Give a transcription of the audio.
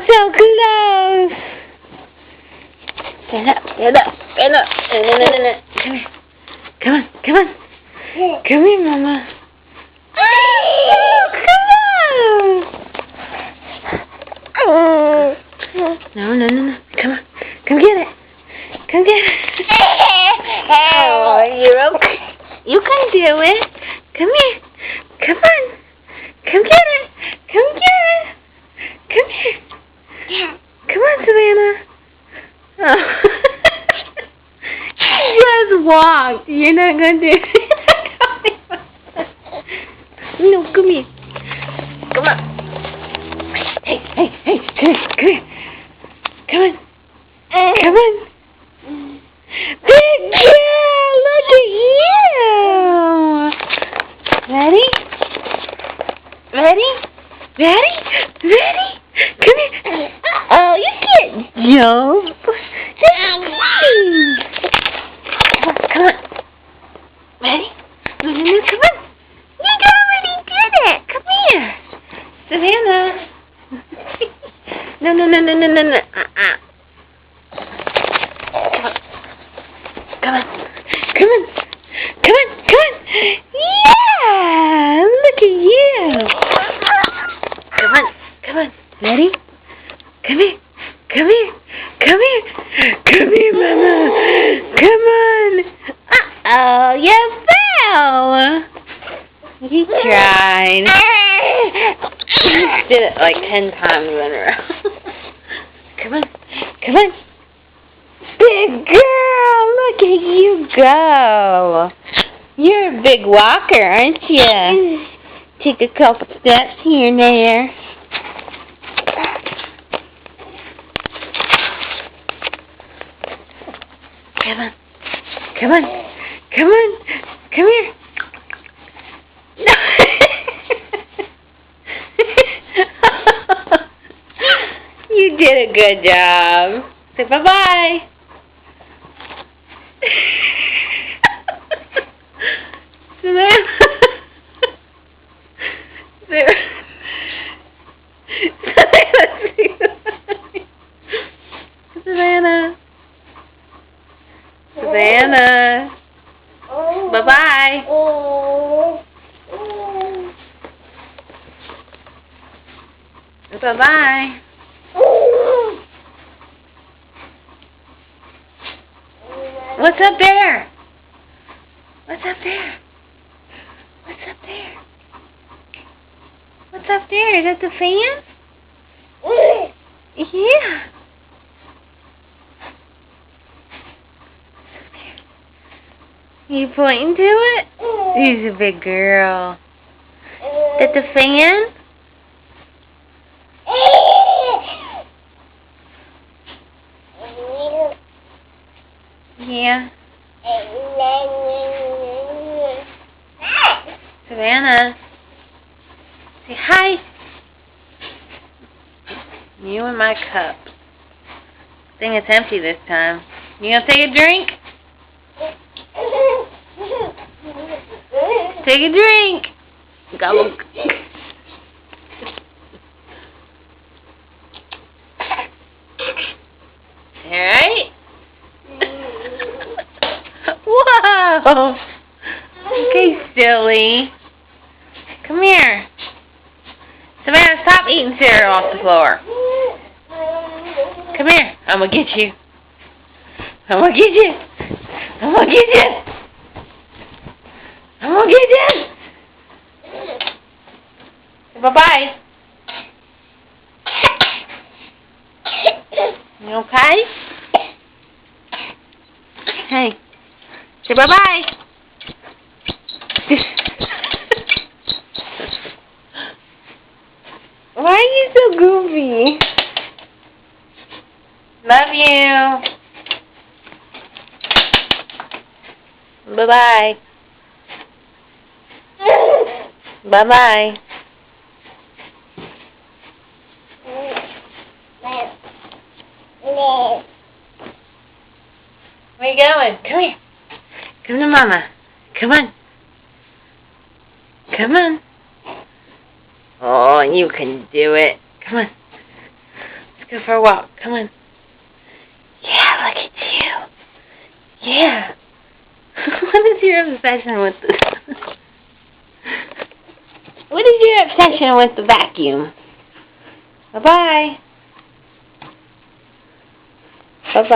so close. Stand up, stand up, stand up. No. Come here. Come on, come on. Come here, Mama. Oh, come on. No. Come on. Come get it. Come get it. Oh, you're okay. You can do it. Come here. Come on. Come get it. Come get it. Come here. Come on, Savannah. Oh. You just walked. You're not going to do it. No, come here. Come on. Hey. Come here. Come on. Come on. Big girl, look at you. Ready? Come here. Oh, you can't jump. Come on. Ready? No, come on. You already did it. Come here. Savannah. No. Come on. Yeah! Look at you. Come on. Ready? Come here, Mama. Come on. Uh-oh, you fell. You tried. You did it like 10 times in a row. Come on. Big girl, look at you go. You're a big walker, aren't you? Take a couple steps here and there. Come on. Come here. You did a good job. Say bye-bye. Savannah. Bye-bye. Bye-bye. What's up there? What's up there? Is that the fan? Yeah. You pointing to it? She's a big girl. Is that the fan? Yeah. Savannah. Say hi. You and my cup. I think it's empty this time. You gonna take a drink? Take a drink. Gobble. Alright? Whoa! Okay, silly. Come here. Savannah, stop eating cereal off the floor. Come here. I'm gonna get you. Bye-bye. You okay? Hey. Say bye-bye. Why are you so goofy? Love you. Bye-bye. Bye-bye. Where you going? Come here. Come to Mama. Come on. Oh, you can do it. Come on. Let's go for a walk. Come on. Yeah, look at you. Yeah. What is your obsession with this? What is your obsession with the vacuum? Bye-bye. Bye-bye.